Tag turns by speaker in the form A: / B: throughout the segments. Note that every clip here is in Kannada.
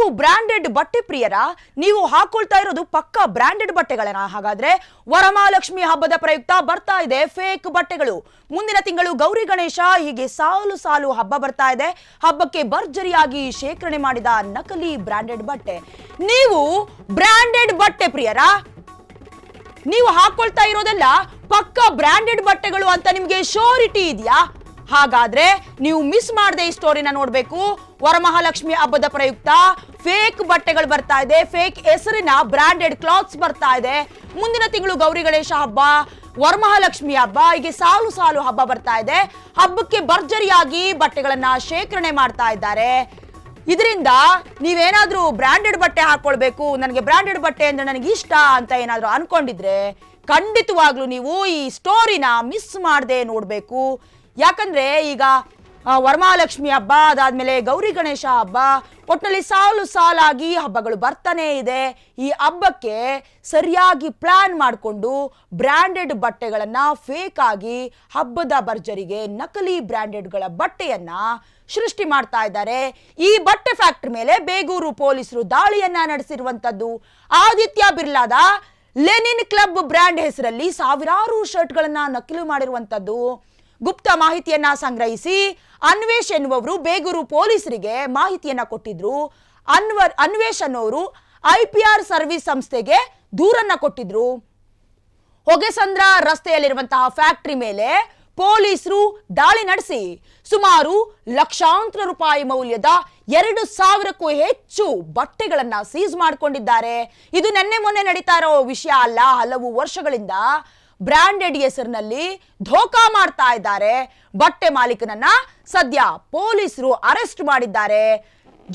A: ನೀವು ಬ್ರಾಂಡೆಡ್ ಬಟ್ಟೆ ಪ್ರಿಯರ? ನೀವು ಹಾಕೊಳ್ತಾ ಇರೋದು ಪಕ್ಕಾ ಬ್ರಾಂಡೆಡ್ ಬಟ್ಟೆಗಳನ್ನ? ಹಾಗಾದ್ರೆ ವರಮಹಾಲಕ್ಷ್ಮಿ ಹಬ್ಬದ ಪ್ರಯುಕ್ತ ಬರ್ತಾ ಇದೆ ಫೇಕ್ ಬಟ್ಟೆಗಳು. ಮುಂದಿನ ತಿಂಗಳು ಗೌರಿ ಗಣೇಶ, ಹೀಗೆ ಸಾಲು ಸಾಲು ಹಬ್ಬ ಬರ್ತಾ ಇದೆ. ಹಬ್ಬಕ್ಕೆ ಭರ್ಜರಿಯಾಗಿ ಶೇಖರಣೆ ಮಾಡಿದ ನಕಲಿ ಬ್ರಾಂಡೆಡ್ ಬಟ್ಟೆ. ನೀವು ಬ್ರಾಂಡೆಡ್ ಬಟ್ಟೆ ಪ್ರಿಯರ? ನೀವು ಹಾಕೊಳ್ತಾ ಇರೋದೆಲ್ಲ ಪಕ್ಕಾ ಬ್ರಾಂಡೆಡ್ ಬಟ್ಟೆಗಳು ಅಂತ ನಿಮ್ಗೆ ಶೋರಿಟಿ ಇದೆಯಾ? ಹಾಗಾದ್ರೆ ನೀವು ಮಿಸ್ ಮಾಡದೆ ಈ ಸ್ಟೋರಿನ ನೋಡ್ಬೇಕು. ವರಮಹಾಲಕ್ಷ್ಮಿ ಹಬ್ಬದ ಪ್ರಯುಕ್ತ ಫೇಕ್ ಬಟ್ಟೆಗಳು ಬರ್ತಾ ಇದೆ, ಫೇಕ್ ಹೆಸರಿನ ಬ್ರಾಂಡೆಡ್ ಕ್ಲಾತ್ಸ್ ಬರ್ತಾ ಇದೆ. ಮುಂದಿನ ತಿಂಗಳು ಗೌರಿ ಗಣೇಶ ಹಬ್ಬ, ವರಮಹಾಲಕ್ಷ್ಮಿ ಹಬ್ಬ, ಹೀಗೆ ಸಾಲು ಸಾಲು ಹಬ್ಬ ಬರ್ತಾ ಇದೆ. ಹಬ್ಬಕ್ಕೆ ಭರ್ಜರಿಯಾಗಿ ಬಟ್ಟೆಗಳನ್ನ ಶೇಖರಣೆ ಮಾಡ್ತಾ ಇದ್ದಾರೆ. ಇದರಿಂದ ನೀವೇನಾದ್ರೂ ಬ್ರಾಂಡೆಡ್ ಬಟ್ಟೆ ಹಾಕೊಳ್ಬೇಕು, ನನಗೆ ಬ್ರಾಂಡೆಡ್ ಬಟ್ಟೆ ಅಂದ್ರೆ ನನಗೆ ಇಷ್ಟ ಅಂತ ಏನಾದ್ರೂ ಅನ್ಕೊಂಡಿದ್ರೆ ಖಂಡಿತವಾಗ್ಲೂ ನೀವು ಈ ಸ್ಟೋರಿನ ಮಿಸ್ ಮಾಡದೆ ನೋಡ್ಬೇಕು. ಯಾಕಂದ್ರೆ ಈಗ ವರಮಹಾಲಕ್ಷ್ಮಿ ಹಬ್ಬ ಅದಾದ್ಮೇಲೆ ಗೌರಿ ಗಣೇಶ ಹಬ್ಬ, ಒಟ್ಟಿನಲ್ಲಿ ಸಾಲು ಸಾಲಾಗಿ ಹಬ್ಬಗಳು ಬರ್ತಾನೆ ಇದೆ. ಈ ಹಬ್ಬಕ್ಕೆ ಸರಿಯಾಗಿ ಪ್ಲಾನ್ ಮಾಡಿಕೊಂಡು ಬ್ರಾಂಡೆಡ್ ಬಟ್ಟೆಗಳನ್ನ ಫೇಕ್ ಆಗಿ ಹಬ್ಬದ ಭರ್ಜರಿಗೆ ನಕಲಿ ಬ್ರಾಂಡೆಡ್ಗಳ ಬಟ್ಟೆಯನ್ನ ಸೃಷ್ಟಿ ಮಾಡ್ತಾ ಇದ್ದಾರೆ. ಈ ಬಟ್ಟೆ ಫ್ಯಾಕ್ಟರಿ ಮೇಲೆ ಬೇಗೂರು ಪೊಲೀಸರು ದಾಳಿಯನ್ನ ನಡೆಸಿರುವಂತದ್ದು. ಆದಿತ್ಯ ಬಿರ್ಲಾದ ಲೆನಿನ್ ಕ್ಲಬ್ ಬ್ರ್ಯಾಂಡ್ ಹೆಸರಲ್ಲಿ ಸಾವಿರಾರು ಶರ್ಟ್ಗಳನ್ನ ನಕಲು ಮಾಡಿರುವಂತದ್ದು. ಗುಪ್ತ ಮಾಹಿತಿಯನ್ನ ಸಂಗ್ರಹಿಸಿ ಅನ್ವೇಷ್ ಎನ್ನುವವರು ಬೇಗೂರು ಪೊಲೀಸರಿಗೆ ಮಾಹಿತಿಯನ್ನ ಕೊಟ್ಟಿದ್ರು. ಅನ್ವೇಷ್ ಅನ್ನೋರು IPR ಸರ್ವಿಸ್ ಸಂಸ್ಥೆಗೆ ದೂರನ್ನ ಕೊಟ್ಟಿದ್ರು. ಹೊಗೆಸಂದ್ರ ರಸ್ತೆಯಲ್ಲಿರುವಂತಹ ಫ್ಯಾಕ್ಟರಿ ಮೇಲೆ ಪೊಲೀಸರು ದಾಳಿ ನಡೆಸಿ ಸುಮಾರು ಲಕ್ಷಾಂತರ ರೂಪಾಯಿ ಮೌಲ್ಯದ 2,000ಕ್ಕೂ ಹೆಚ್ಚು ಬಟ್ಟೆಗಳನ್ನ ಸೀಸ್ ಮಾಡಿಕೊಂಡಿದ್ದಾರೆ. ಇದು ನಿನ್ನೆ ಮೊನ್ನೆ ನಡೀತಾ ಇರೋ ವಿಷಯ ಅಲ್ಲ. ಹಲವು ವರ್ಷಗಳಿಂದ ಬ್ರಾಂಡೆಡ್ ಹೆಸರಿನಲ್ಲಿ ಧೋಕಾ ಮಾಡ್ತಾ ಇದ್ದಾರೆ. ಬಟ್ಟೆ ಮಾಲೀಕನನ್ನ ಸದ್ಯ ಪೊಲೀಸರು ಅರೆಸ್ಟ್ ಮಾಡಿದ್ದಾರೆ.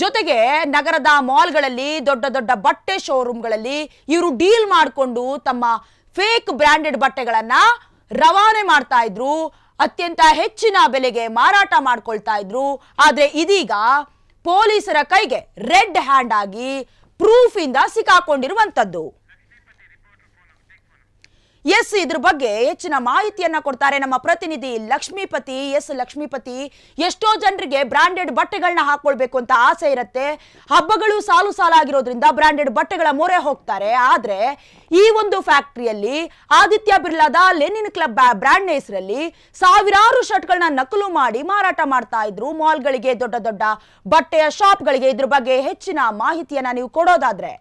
A: ಜೊತೆಗೆ ನಗರದ ಮಾಲ್ಗಳಲ್ಲಿ, ದೊಡ್ಡ ದೊಡ್ಡ ಬಟ್ಟೆ ಶೋರೂಮ್ಗಳಲ್ಲಿ ಇವರು ಡೀಲ್ ಮಾಡಿಕೊಂಡು ತಮ್ಮ ಫೇಕ್ ಬ್ರಾಂಡೆಡ್ ಬಟ್ಟೆಗಳನ್ನ ರವಾನೆ ಮಾಡ್ತಾ ಇದ್ರು. ಅತ್ಯಂತ ಹೆಚ್ಚಿನ ಬೆಲೆಗೆ ಮಾರಾಟ ಮಾಡ್ಕೊಳ್ತಾ ಇದ್ರು. ಆದ್ರೆ ಇದೀಗ ಪೊಲೀಸರ ಕೈಗೆ ರೆಡ್ ಹ್ಯಾಂಡ್ ಆಗಿ ಪ್ರೂಫ್ ಇಂದ ಸಿಕ್ಕಾಕೊಂಡಿರುವಂತದ್ದು. ಎಸ್, ಇದ್ರ ಬಗ್ಗೆ ಹೆಚ್ಚಿನ ಮಾಹಿತಿಯನ್ನ ಕೊಡ್ತಾರೆ ನಮ್ಮ ಪ್ರತಿನಿಧಿ ಲಕ್ಷ್ಮೀಪತಿ. ಎಸ್ ಲಕ್ಷ್ಮೀಪತಿ, ಎಷ್ಟೋ ಜನರಿಗೆ ಬ್ರಾಂಡೆಡ್ ಬಟ್ಟೆಗಳನ್ನ ಹಾಕೊಳ್ಬೇಕು ಅಂತ ಆಸೆ ಇರುತ್ತೆ. ಹಬ್ಬಗಳು ಸಾಲು ಸಾಲಾಗಿರೋದ್ರಿಂದ ಬ್ರಾಂಡೆಡ್ ಬಟ್ಟೆಗಳ ಮೊರೆ ಹೋಗ್ತಾರೆ. ಆದ್ರೆ ಈ ಒಂದು ಫ್ಯಾಕ್ಟರಿಯಲ್ಲಿ ಆದಿತ್ಯ ಬಿರ್ಲಾದ ಲೆನಿನ್ ಕ್ಲಬ್ ಬ್ರ್ಯಾಂಡ್ ಹೆಸರಲ್ಲಿ ಸಾವಿರಾರು ಶರ್ಟ್ಗಳನ್ನ ನಕಲು ಮಾಡಿ ಮಾರಾಟ ಮಾಡ್ತಾ ಇದ್ರು ಮಾಲ್ಗಳಿಗೆ, ದೊಡ್ಡ ದೊಡ್ಡ ಬಟ್ಟೆಯ ಶಾಪ್ಗಳಿಗೆ. ಇದ್ರ ಬಗ್ಗೆ ಹೆಚ್ಚಿನ ಮಾಹಿತಿಯನ್ನ ನೀವು ಕೊಡೋದಾದ್ರೆ?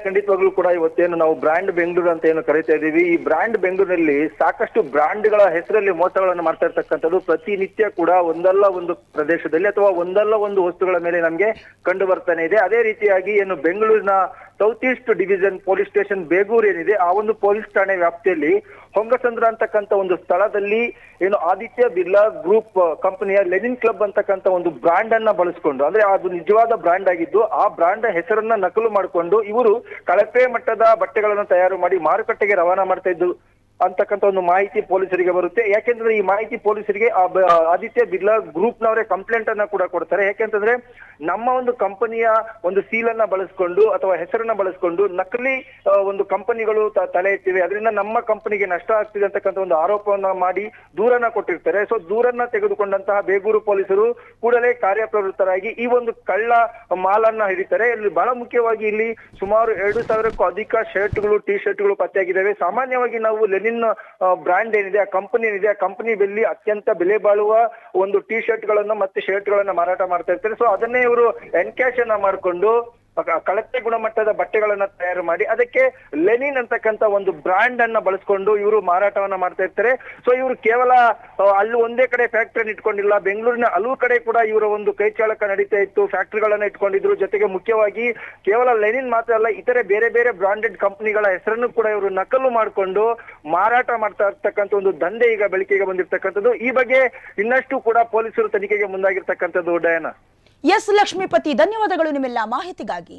B: ಖಂಡಿತವಾಗ್ಲೂ ಕೂಡ ಇವತ್ತೇನು ನಾವು ಬ್ರಾಂಡ್ ಬೆಂಗಳೂರು ಅಂತ ಏನು ಕರಿತಾ ಇದೀವಿ, ಈ ಬ್ರಾಂಡ್ ಬೆಂಗಳೂರಿನಲ್ಲಿ ಸಾಕಷ್ಟು ಬ್ರಾಂಡ್ಗಳ ಹೆಸರಲ್ಲಿ ಮೋಸಗಳನ್ನು ಮಾಡ್ತಾ ಇರ್ತಕ್ಕಂಥದ್ದು ಪ್ರತಿನಿತ್ಯ ಕೂಡ ಒಂದಲ್ಲ ಒಂದು ಪ್ರದೇಶದಲ್ಲಿ ಅಥವಾ ಒಂದಲ್ಲ ಒಂದು ವಸ್ತುಗಳ ಮೇಲೆ ನಮ್ಗೆ ಕಂಡು ಬರ್ತಾನೆ ಇದೆ. ಅದೇ ರೀತಿಯಾಗಿ ಏನು ಬೆಂಗಳೂರಿನ south East division police station Begur ಏನಿದೆ, ಆ ಒಂದು ಪೊಲೀಸ್ ಠಾಣೆ ವ್ಯಾಪ್ತಿಯಲ್ಲಿ ಹೊಂಗಸಂದ್ರ ಅಂತಕ್ಕಂಥ ಒಂದು ಸ್ಥಳದಲ್ಲಿ ಏನು ಆದಿತ್ಯ ಬಿರ್ಲಾ ಗ್ರೂಪ್ ಕಂಪನಿಯ ಲೆನಿನ್ ಕ್ಲಬ್ ಅಂತಕ್ಕಂಥ ಒಂದು ಬ್ರಾಂಡ್ ಅನ್ನ ಬಳಸ್ಕೊಂಡು, ಅಂದ್ರೆ ಅದು ನಿಜವಾದ ಬ್ರಾಂಡ್ ಆಗಿದ್ದು ಆ ಬ್ರಾಂಡ್ ಹೆಸರನ್ನ ನಕಲು ಮಾಡಿಕೊಂಡು ಇವರು ಕಳಪೆ ಮಟ್ಟದ ಬಟ್ಟೆಗಳನ್ನು ತಯಾರು ಮಾಡಿ ಮಾರುಕಟ್ಟೆಗೆ ರವಾನಾ ಮಾಡ್ತಾ ಇದ್ದು ಅಂತಕ್ಕಂಥ ಒಂದು ಮಾಹಿತಿ ಪೊಲೀಸರಿಗೆ ಬರುತ್ತೆ. ಯಾಕೆಂದ್ರೆ ಈ ಮಾಹಿತಿ ಪೊಲೀಸರಿಗೆ ಆದಿತ್ಯ ಬಿರ್ಲಾ ಗ್ರೂಪ್ ನವರೇ ಕಂಪ್ಲೇಂಟ್ ಅನ್ನ ಕೂಡ ಕೊಡ್ತಾರೆ. ಯಾಕೆಂತಂದ್ರೆ ನಮ್ಮ ಒಂದು ಕಂಪನಿಯ ಒಂದು ಸೀಲನ್ನ ಬಳಸ್ಕೊಂಡು ಅಥವಾ ಹೆಸರನ್ನ ಬಳಸ್ಕೊಂಡು ನಕಲಿ ಒಂದು ಕಂಪನಿಗಳು ತಲೆ ಎತ್ತಿವೆ, ಅದರಿಂದ ನಮ್ಮ ಕಂಪನಿಗೆ ನಷ್ಟ ಆಗ್ತಿದೆ ಅಂತಕ್ಕಂಥ ಒಂದು ಆರೋಪವನ್ನ ಮಾಡಿ ದೂರನ್ನ ಕೊಟ್ಟಿರ್ತಾರೆ. ಸೊ ದೂರನ್ನ ತೆಗೆದುಕೊಂಡಂತಹ ಬೇಗೂರು ಪೊಲೀಸರು ಕೂಡಲೇ ಕಾರ್ಯಪ್ರವೃತ್ತರಾಗಿ ಈ ಒಂದು ಕಳ್ಳ ಮಾಲನ್ನ ಹಿಡಿತಾರೆ. ಇಲ್ಲಿ ಬಹಳ ಮುಖ್ಯವಾಗಿ ಇಲ್ಲಿ ಸುಮಾರು 2,000ಕ್ಕೂ ಅಧಿಕ ಶರ್ಟ್ಗಳು, ಟಿ ಶರ್ಟ್ಗಳು ಪತ್ತೆಯಾಗಿದ್ದಾವೆ. ಸಾಮಾನ್ಯವಾಗಿ ನಾವು ಲೆನಿನ್ ಬ್ರಾಂಡ್ ಏನಿದೆ, ಆ ಕಂಪನಿ ಏನಿದೆ, ಆ ಕಂಪನಿ ಬೆಲ್ಲಿ ಅತ್ಯಂತ ಬೆಲೆ ಬಾಳುವ ಒಂದು ಟಿ ಶರ್ಟ್ ಗಳನ್ನ ಮತ್ತೆ ಶರ್ಟ್ ಗಳನ್ನ ಮಾರಾಟ ಮಾಡ್ತಾ ಇರ್ತಾರೆ. ಸೊ ಅದನ್ನೇ ಇವರು ಎನ್ಕ್ಯಾಶ್ ಅನ್ನ ಮಾಡಿಕೊಂಡು ಕಳಪೆ ಗುಣಮಟ್ಟದ ಬಟ್ಟೆಗಳನ್ನ ತಯಾರು ಮಾಡಿ ಅದಕ್ಕೆ ಲೆನಿನ್ ಅಂತಕ್ಕಂಥ ಒಂದು ಬ್ರಾಂಡ್ ಅನ್ನ ಬಳಸ್ಕೊಂಡು ಇವರು ಮಾರಾಟವನ್ನ ಮಾಡ್ತಾ ಇರ್ತಾರೆ. ಸೊ ಇವರು ಕೇವಲ ಅಲ್ಲಿ ಒಂದೇ ಕಡೆ ಫ್ಯಾಕ್ಟರಿ ಇಟ್ಕೊಂಡಿಲ್ಲ, ಬೆಂಗಳೂರಿನ ಹಲವು ಕಡೆ ಕೂಡ ಇವರ ಒಂದು ಕೈ ಚಾಳಕ ನಡೀತಾ ಇತ್ತು, ಫ್ಯಾಕ್ಟರಿಗಳನ್ನ ಇಟ್ಕೊಂಡಿದ್ರು. ಜೊತೆಗೆ ಮುಖ್ಯವಾಗಿ ಕೇವಲ ಲೆನಿನ್ ಮಾತ್ರ ಅಲ್ಲ, ಇತರೆ ಬೇರೆ ಬೇರೆ ಬ್ರಾಂಡೆಡ್ ಕಂಪನಿಗಳ ಹೆಸರನ್ನು ಕೂಡ ಇವರು ನಕಲು ಮಾಡಿಕೊಂಡು ಮಾರಾಟ ಮಾಡ್ತಾ ಇರ್ತಕ್ಕಂಥ ಒಂದು ದಂಧೆ ಈಗ ಬೆಳಕಿಗೆ ಬಂದಿರ್ತಕ್ಕಂಥದ್ದು. ಈ ಬಗ್ಗೆ ಇನ್ನಷ್ಟು ಕೂಡ ಪೊಲೀಸರು ತನಿಖೆಗೆ ಮುಂದಾಗಿರ್ತಕ್ಕಂಥದ್ದು. ಡಯಾನ.
A: ಎಸ್ ಲಕ್ಷ್ಮೀಪತಿ, ಧನ್ಯವಾದಗಳು ನಿಮ್ಮೆಲ್ಲ ಮಾಹಿತಿಗಾಗಿ.